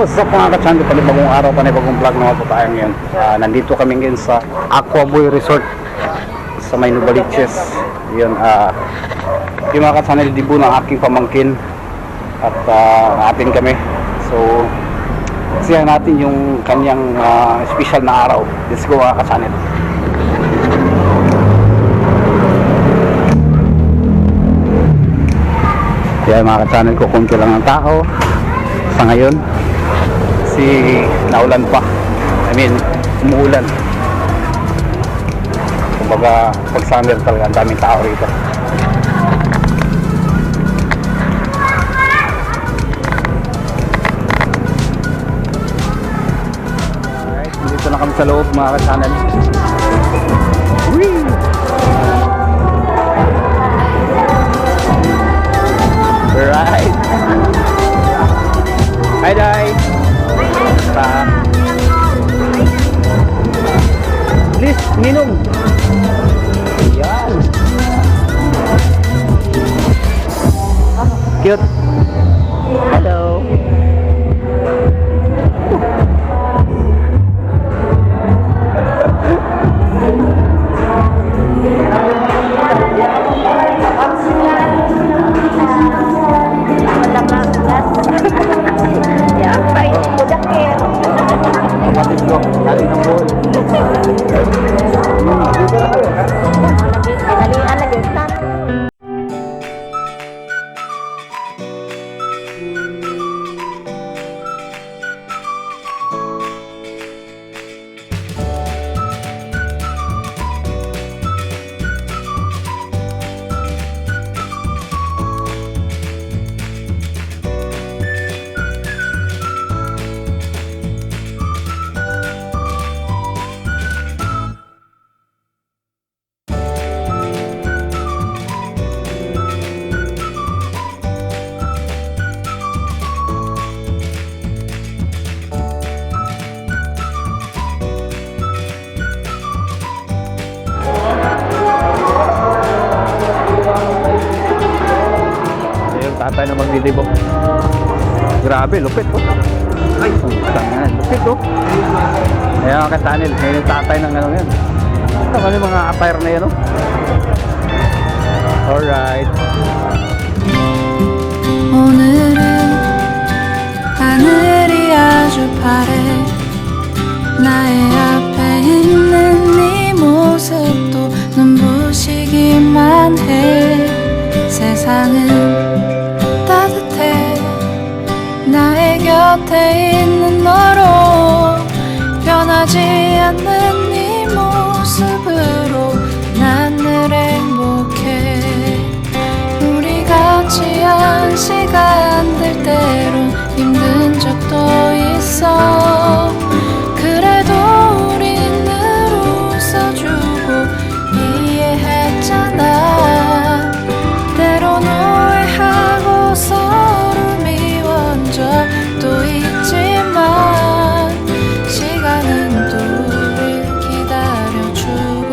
what's up mga ka-channel? Panibagong araw, panibagong vlog naman po tayo ngayon. Nandito kami ngayon sa Aquaboy Resort sa may Novaliches. Yun, yung mga ka-channel, dibo ng aking pamangkin at atin kami. So, siya natin yung kanyang special na araw. Let's go mga ka-channel. Kaya mga ka-channel ko, kunti lang ang tao sa ngayon kasi naulan pa. I mean, umuulan. Kumbaga, pag summer talaga ang daming tao rito. Alright, dito na kami sa loob mga ka-channel. Whee! Alright. Hi, Day. Basta. Please, minum. Ayan. Cute. Hello. Kapatid ko, kali ng bull. Dito na kayo. Pinalian lagi. Tatay na maglilibok. Grabe, lupit oh. Ay, tangan, lupit oh. Ayan mga ka-channel, ngayon yung tatay ng ano yan. Ito kami mga attire na yan oh. Alright. 오늘은 하늘이 아주 파래 나의 앞에 있는 네 모습도 눈부시기만 해 세상은 따뜻해 나의 곁에 있는 너로 변하지 않는 네 모습으로 난 늘 행복해 우리 같이 한 시간들 때론 힘든 적도 있어 그래도 우린 늘 웃어주고 이해했잖아 때론 오해하고 서로 미워한 적도 있지만 시간은 우릴 기다려주고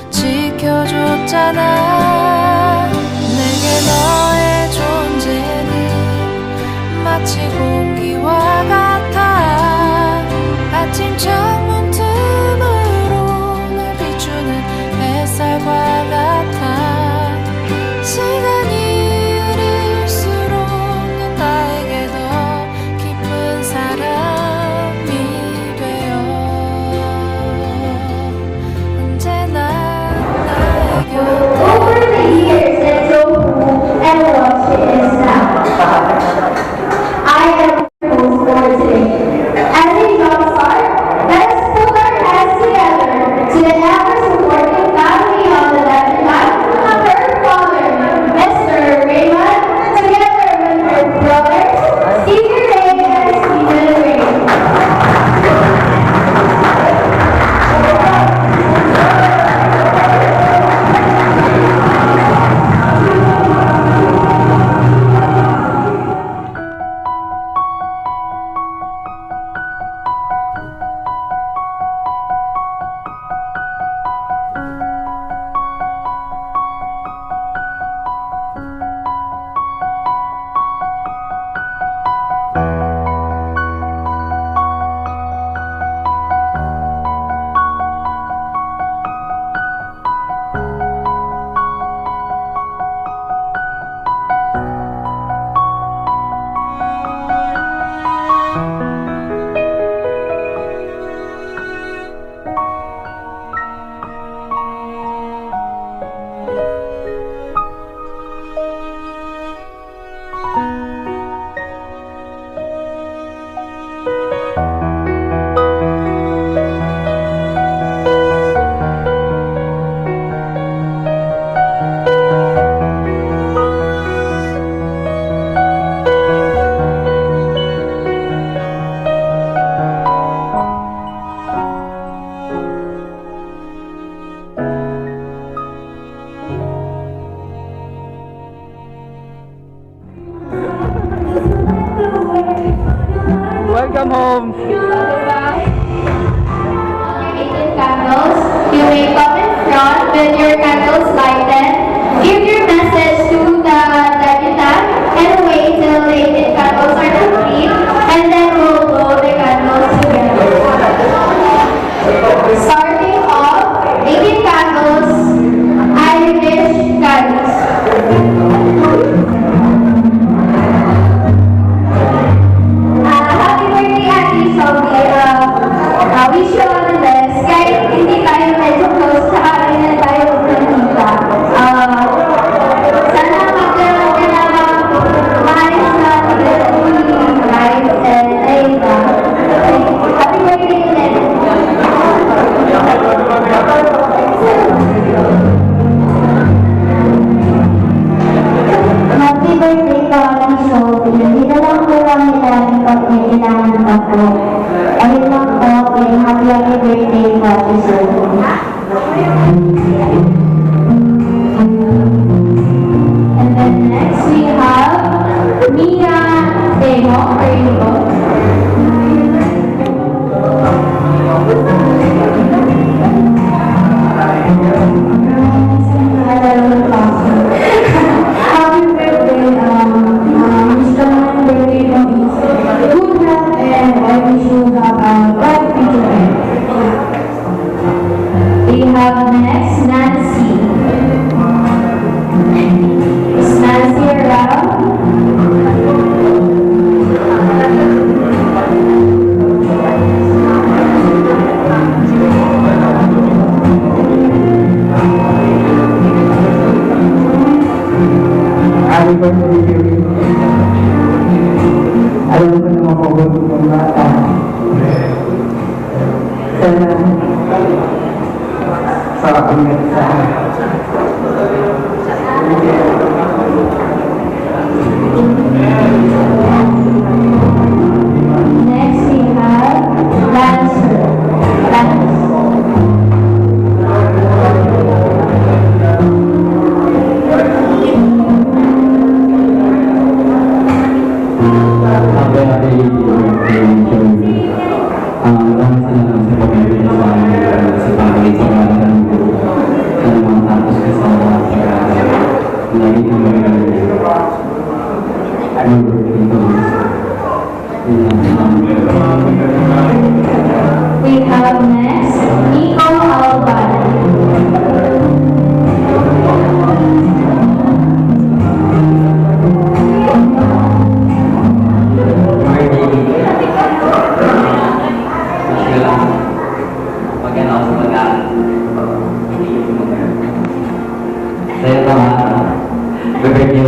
지켜줬잖아 내게 너의 존재는 마치 공기와 같아 아침 창문 틈으로 날 비추는 햇살과 같아 시간이 흐를수록 넌 나에게 더 깊은 사람이 되어 언제나 나의 곁에 Over the years, it's so cool and watch it is now. I am grateful for today. As a young star, that is Welcome home. Candles. You may come in front with your candles lighted. Give your message to the deputant and wait till the 18 candles are complete, and then we'll blow the candles together. Starting off, 18 candles, Irish candles. Happy birthday, Ate Sophie. Wish you all the best. Kahit hindi tayo medyo close, sa akin na tayo magkakita. Sana magkaroon ka na maayos na life and Aida. Happy birthday ulit. Happy birthday po, Ate Sophie. Hindi na lang po kami lagi pag may kailangan pa po. Ayun lang po, happy birthday po, Ate Sophie. And then next we have Mia Temo, or yun po. Happy birthday, Mr. Birthday po. Good health and I wish you have a bright future. We have next Nancy. Is Nancy around? Happy birthday, Yuri. Alam ko na makabuti ng bata. Sana sa ingat sa Next we have Lancer. Lance. happy birthday, Yuri. Maraming salamat sa pag-ibig sa family, sa mga tanong sa mga tapos ka sa pag-aaral. Lagi kang mag-aaral. We have next Nico Alban. Saya tahu berbeda.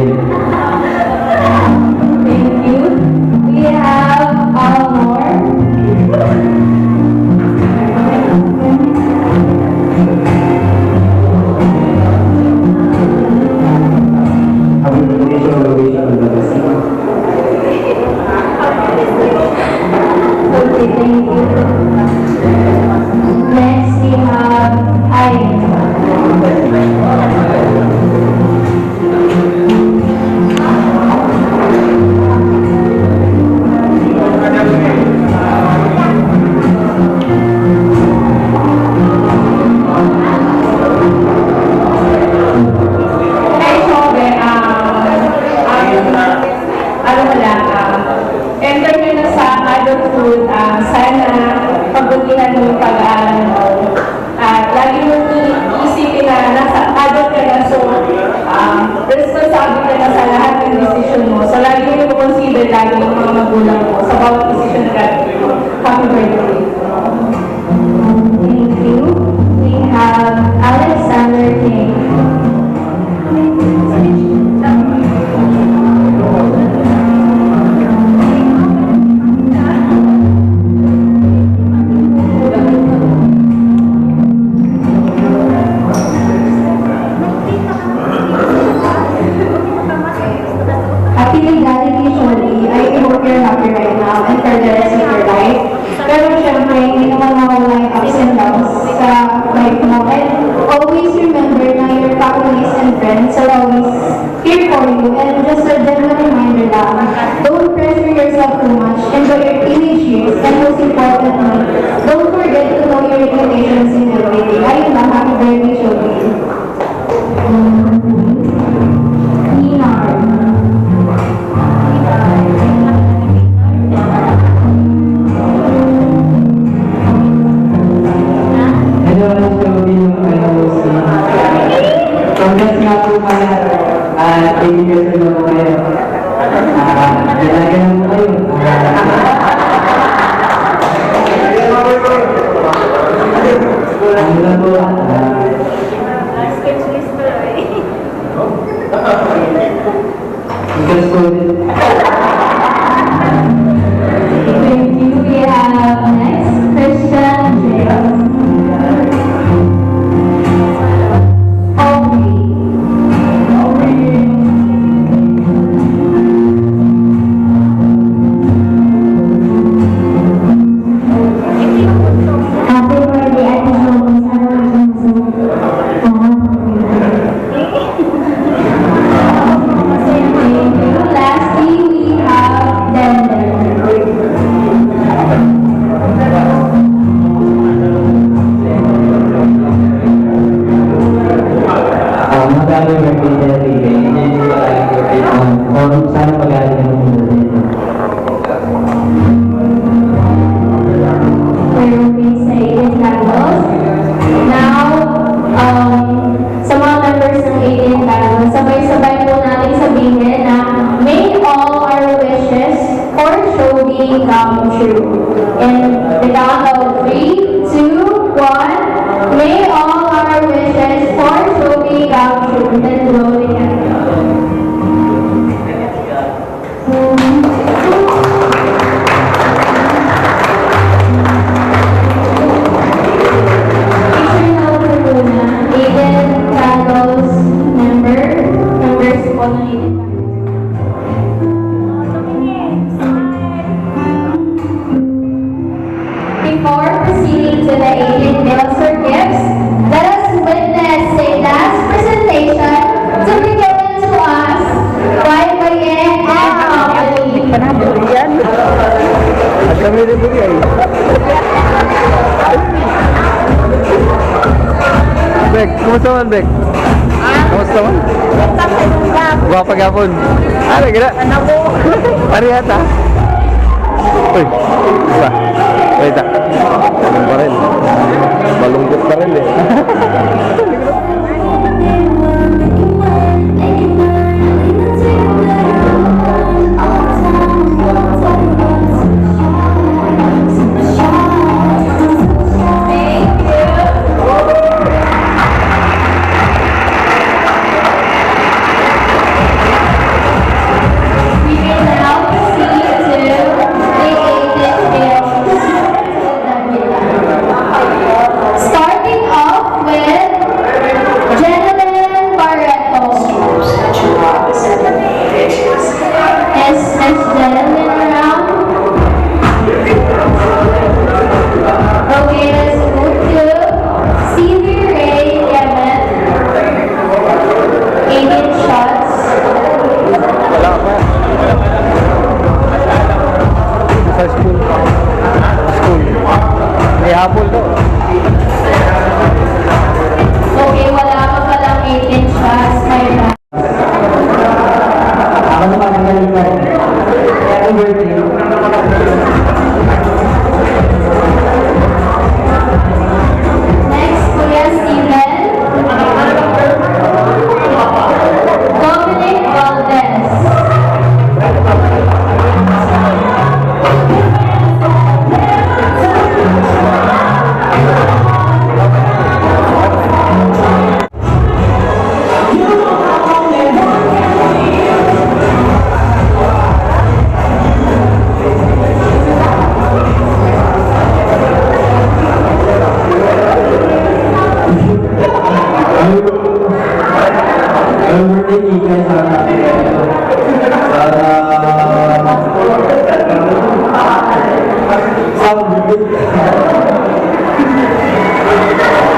Thank you. We have Almore. Happy birthday to Louis Alvarez. Okay, thank you. Next we have Irene. Ay, Sobe, ano mo lang, enter nyo na sa adulthood, sana pagbutihan mo yung pag-aaral mo. At lagi mo iisipin na nasa adult ka na, so responsible ka na sa lahat ng decision mo. So lagi mo consider lagi yung mga magulang mo sa bawat decision ka. Happy birthday. Thank you. We have Alexander King. Happy Legality, Sholi. I hope you're happy right now and for the rest of your life. Pero syempre, hindi naman mawala yung ups and downs sa life mo. And always remember na your families and friends are always here for you. And just a general reminder lang, don't pressure yourself too much. Enjoy your teenage years. Sophie come true. In the count of 3, 2, 1, may all our wishes for Sophie come true. Then blow the candle. Picture number muna, Aiden Carlos numbers po ng Aiden. Before proceeding to the Aiden bills or gifts, let us witness a dance presentation to be given to us by Bayen and Company. At kami rin po yan. Bek, kumusta man, Bek? Kumusta man? Gwapa gapon. Ano, gina? Parehas, ha? Uy, isa. Wait, ha? Ganun pa rin. Malungkot pa rin, eh. We will now proceed to the Aiden bills. Starting off with Jenilyn Barreto. Is Miss Jenilyn around? Okay, let's move to Stevie Ray Yemen. 18 shots. Wala pa. Sa school. School. May hapon to. Okay, wala ka palang 18 shots. May ba? Ako naman ang galingan. Happy birthday. Next, Kuya Steven. Dominic Valdez. Happy birthday, Ika.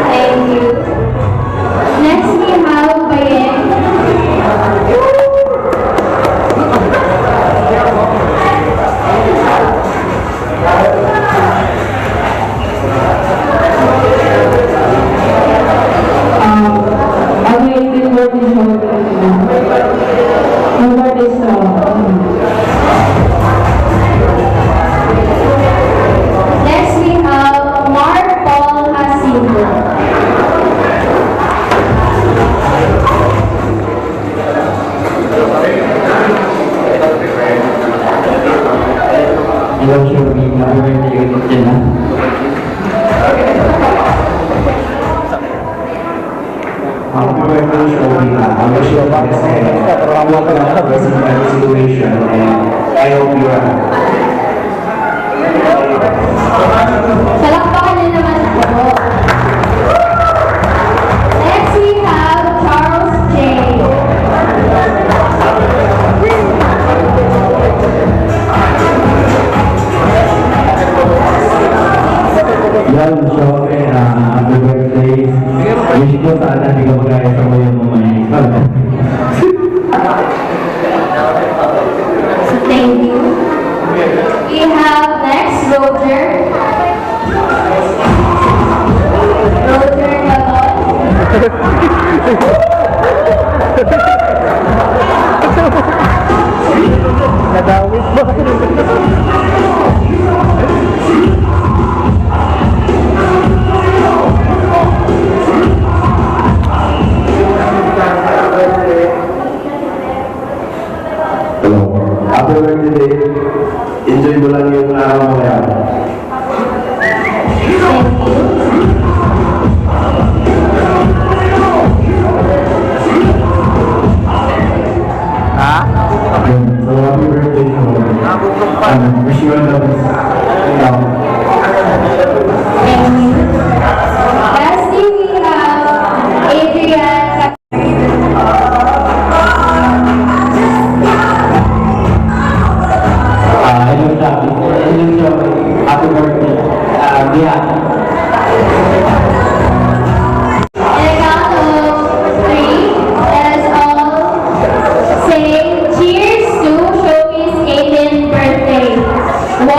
Thank you. Next, we have Bayen. Next, we have Mark Paul Jacinto. Hello, Shirley. Happy birthday ulit dyan, ha? Happy birthday, Shirley. I wish you the best and welcome to this situation, and I hope you are happy. Palakpakan niyo naman ako. Next, we have Charles J. Yan, Shirley, happy birthday. Wish ko sana di ka magaya sa mga mamaya. Thank you. We have next Roger. Roger Galon. Nadawit ba? Hello. Happy birthday. Enjoy mo lang yung araw mo yan. Ha? So, happy birthday to you. Wish you all the best. Lastly, we have Adrian. Hello, Jack. Happy birthday. Diyan. And a count of 3, let us all say cheers to Showcase Aiden's birthday. 1,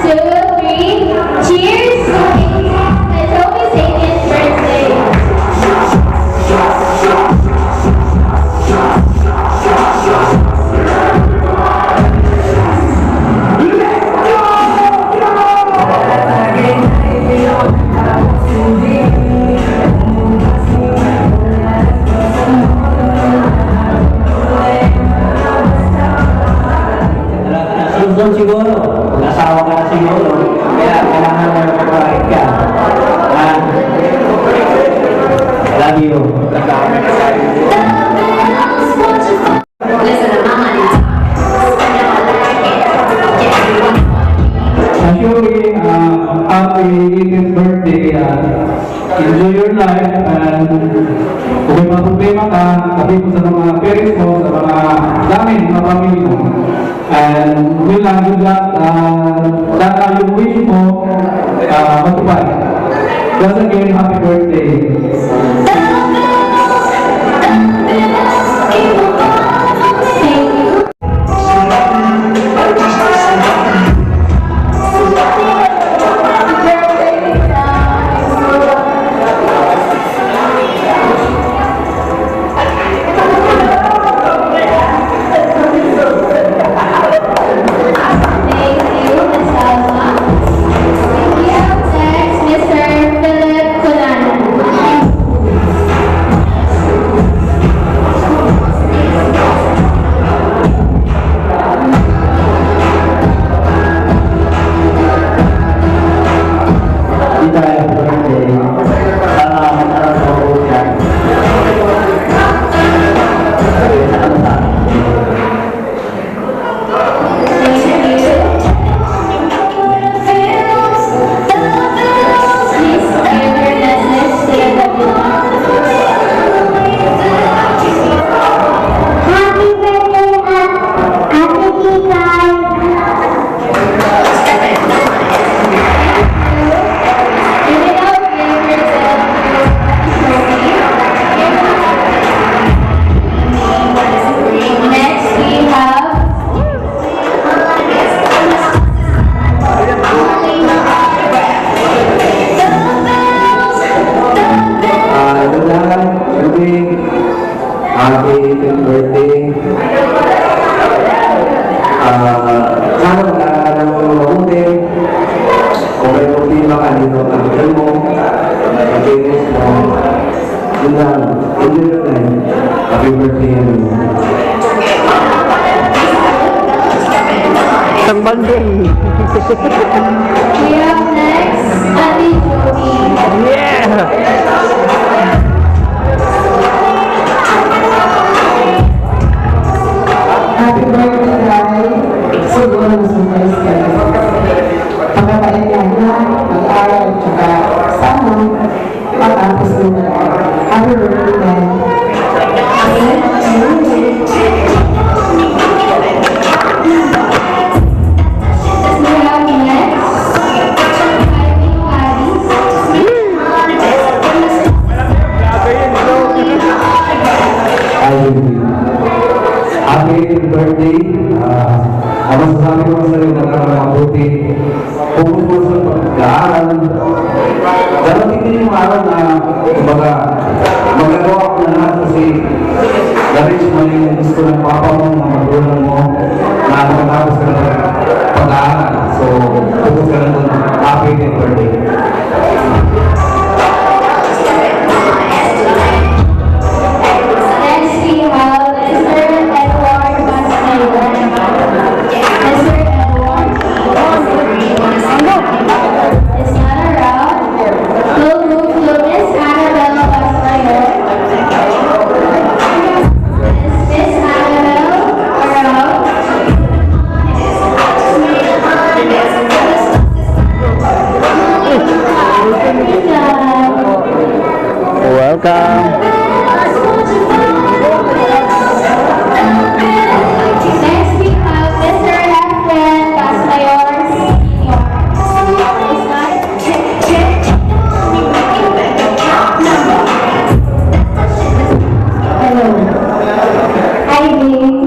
2, 3, cheers to Showcase Aiden's birthday. Susunod siguro. Nasawa ka na siguro. Kaya kailangan mo magpapakit ka. Love you. Actually, happy 18th birthday. Enjoy your life and kung may mga problema ka, sabi mo sa mga parents mo, sa mga namin, mga family mo. And yun lang, good luck. Sana yung wish mo, matupad. Once again, happy birthday. Happy 18th birthday. Sana magkakaroon mo mabuti. Kung may problema ka dito, tabihan mo. Pag-inis mo. Yun lang. Enjoy your time. Happy birthday. Isang banding. We have next, Ate Joey. Yeah! Happy birthday, guys! Siguro surprise ka. Pagkabait lang na, mag-aaral, tsaka sana matapos mo na. Happy birthday, guys! We have next, Happy 18th birthday. Ang masasabi ko sa iyo na mabuti. Focus mo sa pag-aaral. Darating din yung araw na kumbaga magagawa ko na lahat kasi na-reach mo yung gusto ng papa mo, ng magulang mo na matapos ka na pag-aaral. So, focus ka na doon. Happy 18th birthday. next we have Mr. Edward Masnero. Mr. Edward. welcome. Next we have Mr. Efren Casmayors. Hello. Hi, babe.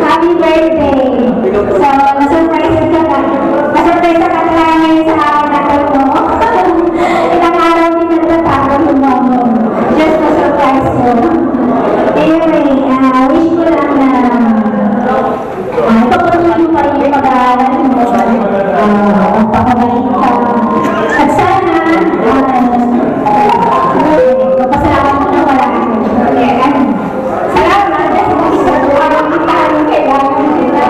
Happy birthday. So, na-surprise ka na. Na-surprise ka na ngayon sa akin na ito, no? Ilang araw din nagtatago yung mama. Just to surprise mo. Anyway, wish ko lang na ipapatuloy mo pa rin yung pag-aaral mo. Magpapabalik ka. At sana, magpasalamat mo na wala. Salamat. Kasi kung kita ang kailangan kita.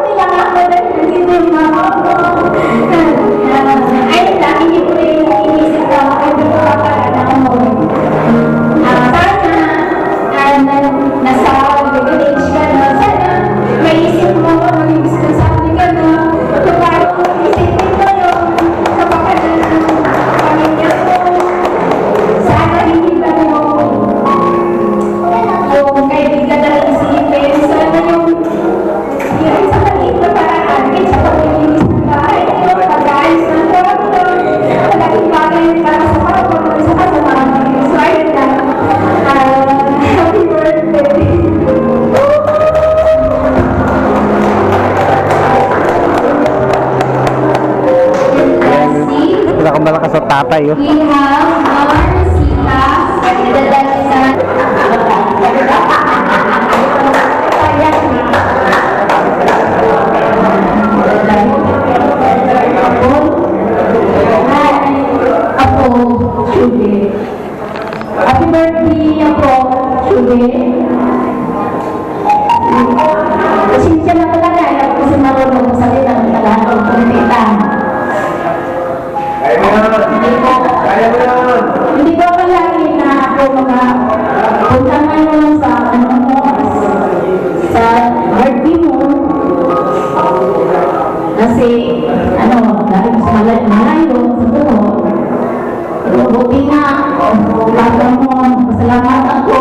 Kailangan ako na nandito yung mama ko. Ayun lang, hindi ko rin inisip ka. Hindi ko pa pala mo. Sana, nasa village ka na. Sana, maisip mo kung maging responsable ka na. Kung parang isipin mo yung kapakanan ng pamilya mo. Sana hindi ba yung kaibigan na isipin. Sana yung sa maliit na paraan, kahit sa paglilis ng bahay, yung pag-ayos ng kwarto, malaking bagay para sa kapwa, sa kasama. So, ayun lang. Happy birthday! Pinakamalakas sa tatay, oh. We have our Sita, nadadali sa... Apo, Chude. Happy birthday, Apo, Chude. Pasensya na talaga, alam ko si marunong magsalita ng Tagalog, kumitan. Hindi ko palagi na ako punta ngayon sa sa birthday mo. Kasi, dahil sa malayo, sa buhok. Pero buti na, bata mo, pasalamat ako.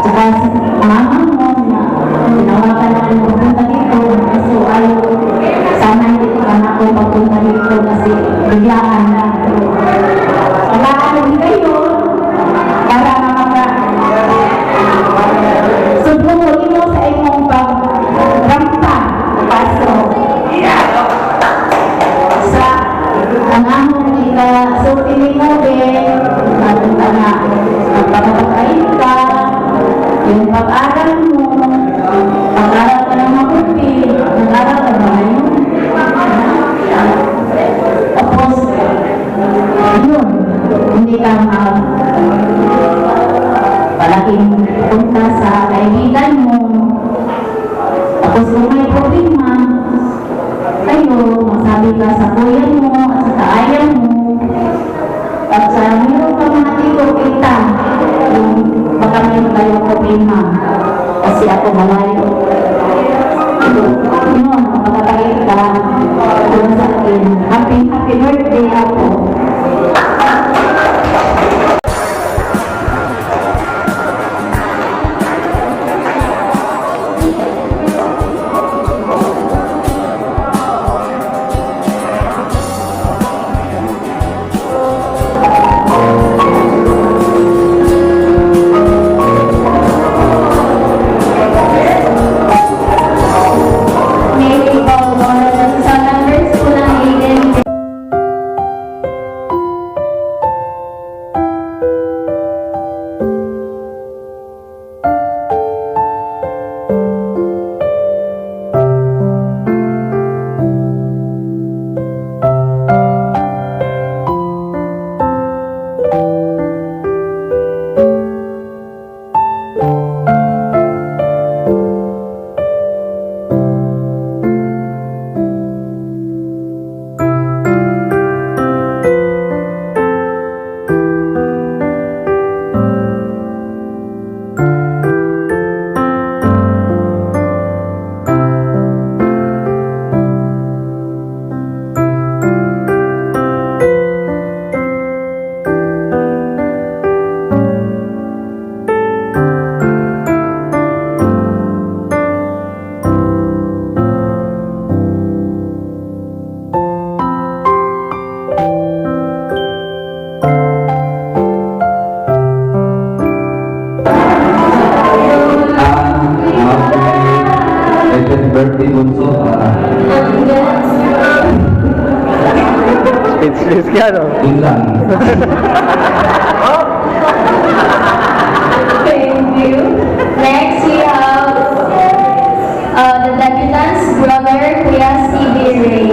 Tsaka sa mama mo na tinawagan namin pupunta dito. So, sana hindi ka na ako papunta dito kasi biglaan na. Pagaan din kayo para subuhin mo sa imong pag-rampa. Paso. Sa anamong ika-sultinin mo din, napunta na magpapakain ka, yung pag-aral mo, pag-aral ka ng mabuti, pag-aral ka ba ngayon? Tapos, yun, hindi ka palaging punta sa kaibigan mo. Tapos kung may problema, kayo, masabi ka sa kuya mo at sa kaaya mo. At sa meron ka mga tito kita, yung baka meron kayong problema. Kasi ako malayo. Yun, makakakait ka. Yun sa akin. Happy birthday ako. belated birthday bunso. Speechless ka, no? Yun lang. Thank you. Next, we have the debutant's brother, Kuya Stevie Ray.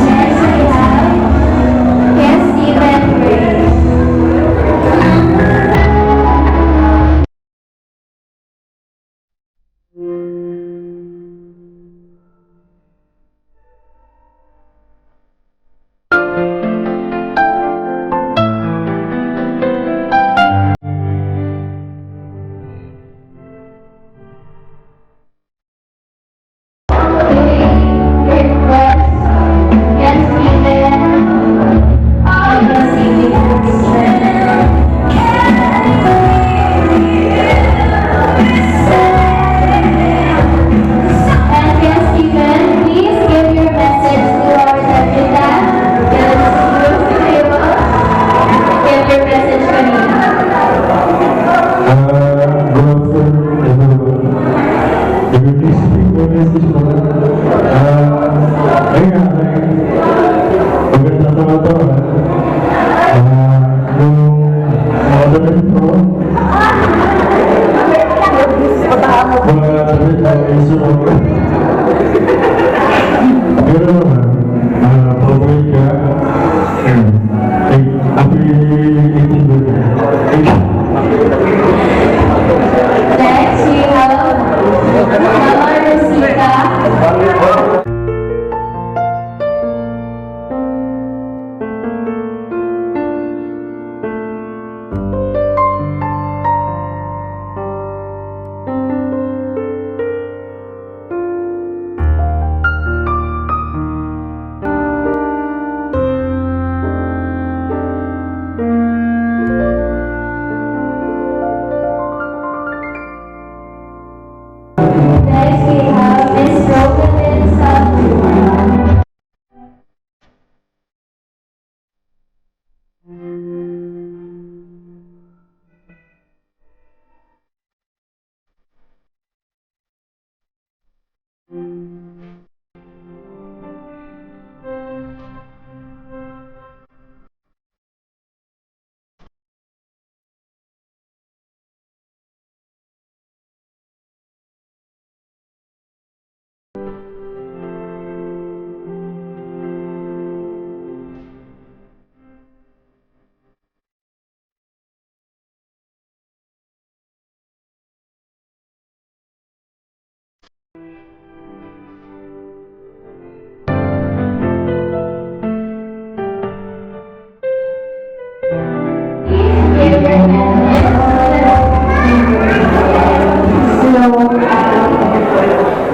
Next, we have Kuya Steven Ray. Request, Kuya And Kuya Steven, please give your message to our debutant. Yes, give your message kanina. Next, we have Mama Rosita. Next, we have Miss Rosalyn Sabuna.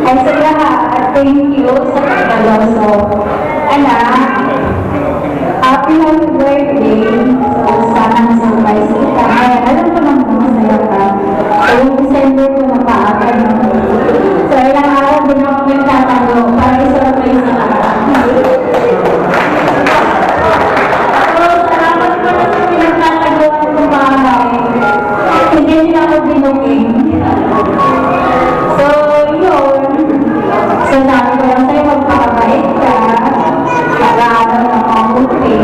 Ay sa lahat, thank you sa pagkaloso. Anak, happy birthday. So, sana surprise kita. Ay, alam ko naman masaya ka. So, yung December ko na paagad. So, ilang araw din ako nagtatago para i-surprise ka. So, salamat po na sa pinagtatago ng bahay. Hindi nila ako binuking. So, yun. So, sabi ko lang sa'yo, magpakabait ka. Pag-aaral ng mabuti.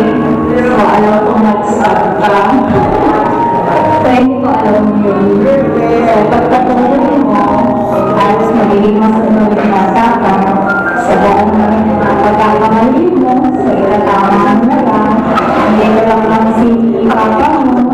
So, alam kong nag-stop ka. So, hindi ko alam yun. So, pagpatuloy mo, halos magiging masunod na bata ka. Sa buong mga pagkakamali mo, so, ilataman na lang. Hindi ko lang lang si papa mo.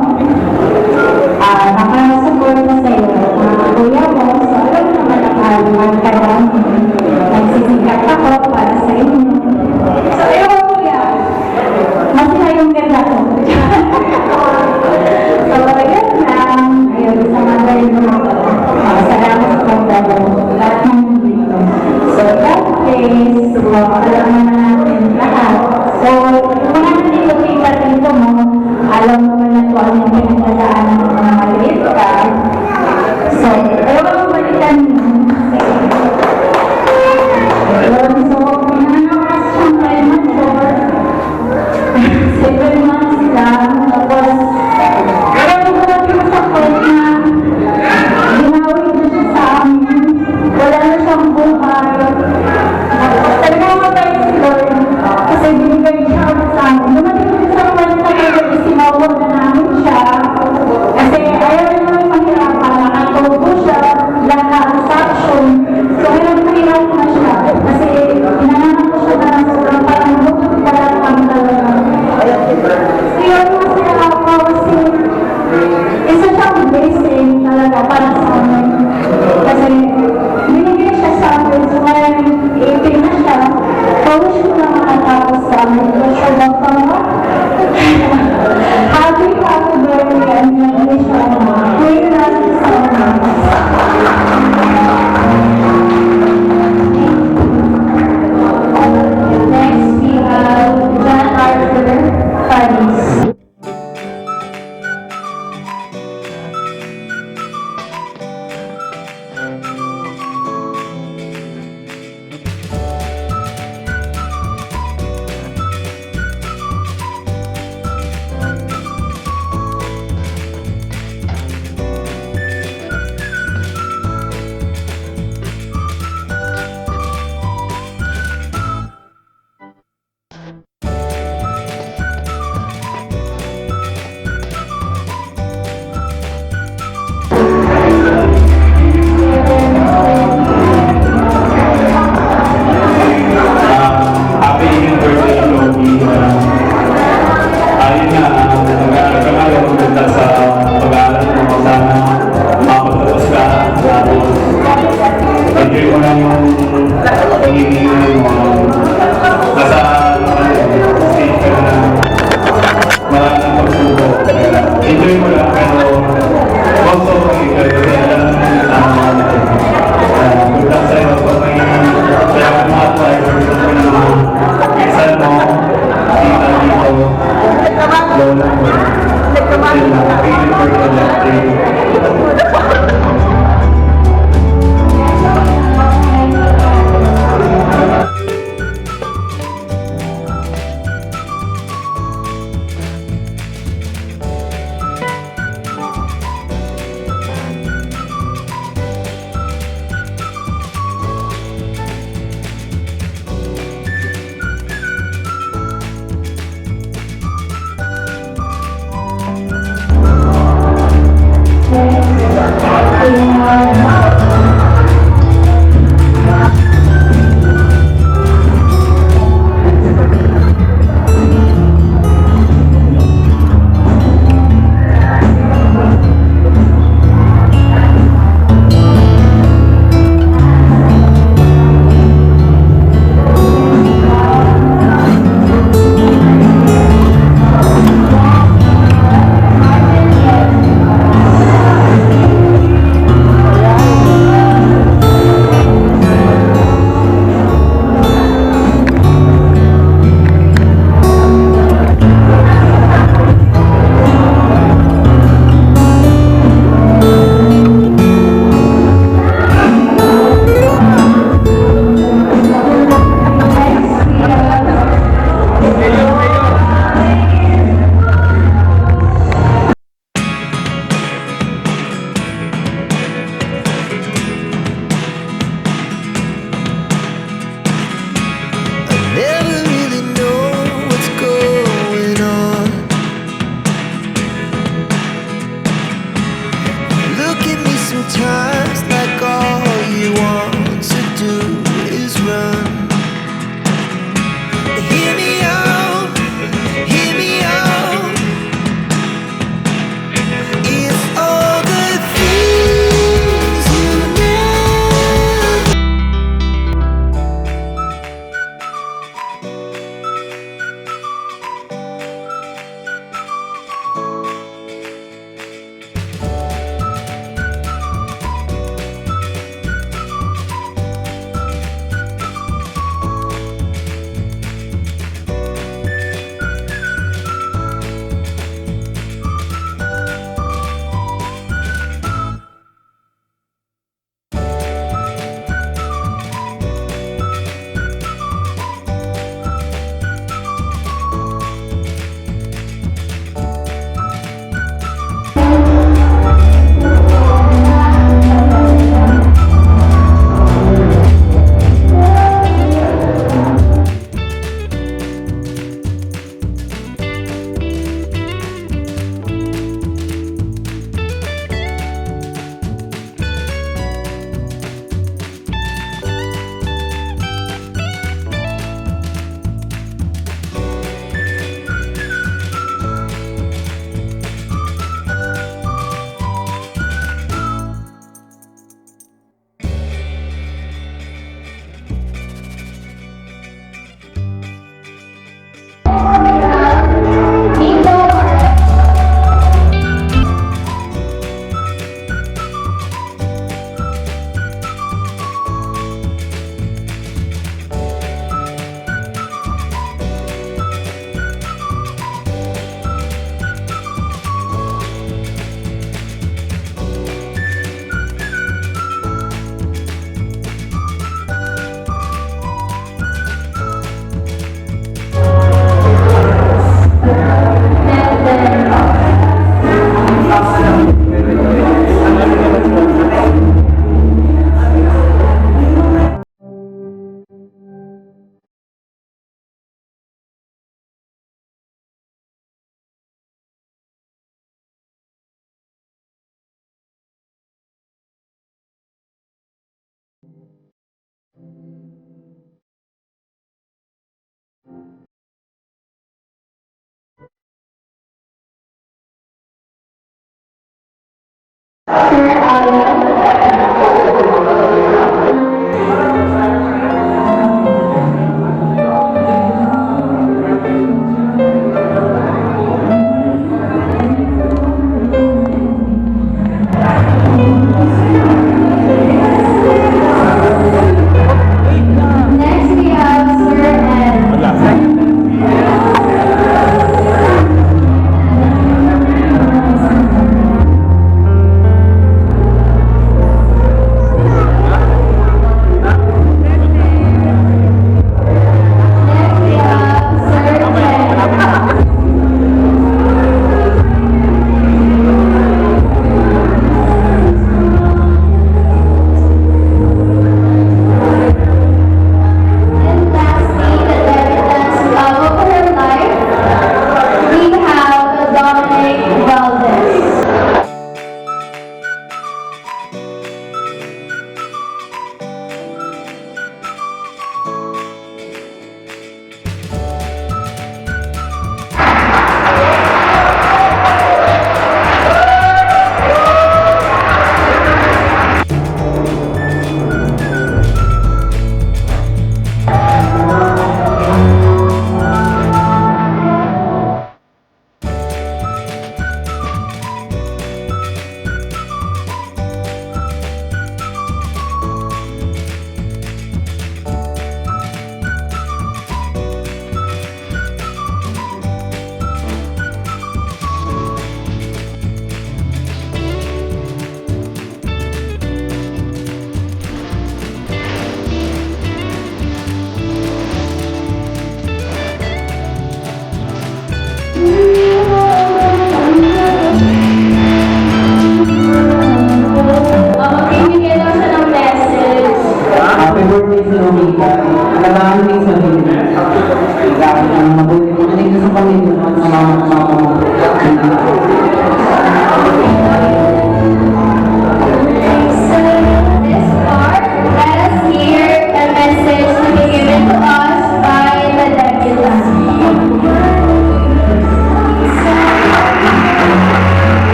kung ano yung pinagdadaanan ng mga maliit ka. So, ayaw ko balikan yun. Ayun, so, pinanakas siyang premature. 7 months lang. Tapos, pero dumating sa point na ginawin na siya sa amin. Wala na siyang buhay. Talagang matay si Lord. Kasi binigay siya ulit sa amin. Dumating din sa point na ngayon, isinawag na namin siya. Kasi ayaw na namin mahirapan. Nakatubo siya. Lahat sa action. So, hirap na hirap na siya. Kasi inanahan ko siya na sobrang parang bukod pala kami talaga. Kaya masaya ako kasi isa siyang blessing talaga para sa amin. Kasi binigay siya sa amin. So, ngayon, 18 na siya. Pawish ko na makatapos sa amin. So, baka happy birthday and nag-wish siya na. Ngayon natin sa amin. Next, we have John Arthur Paris. Happy birthday, Logie. Ayun na, nag-aaral ka ngayon punta sa pag-aaral mo. Sana makapagtapos ka. Tapos, enjoy mo na yung pagiging mo. Nasa stage ka na maraming pagsubok. Enjoy mo lang, pero also mag-enjoy kasi alam mo yung tama natin. Good luck sa'yo. Pag may kaya ka mga drivers at may mga pinsan mo, tita dito, lola mo, sila, feeling for the left day. Sir Alan. Next we have Sir Ed.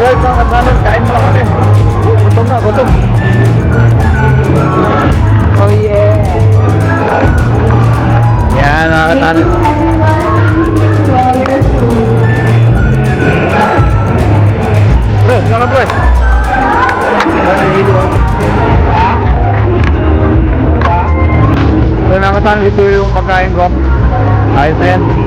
Alright mga katanos, kain mo lang kami. Gutom na, gutom. Oh yeah. Yan mga katanos. Bro, saka bro. So mga katanos, ito yung pagkain ko. Ayos na yan.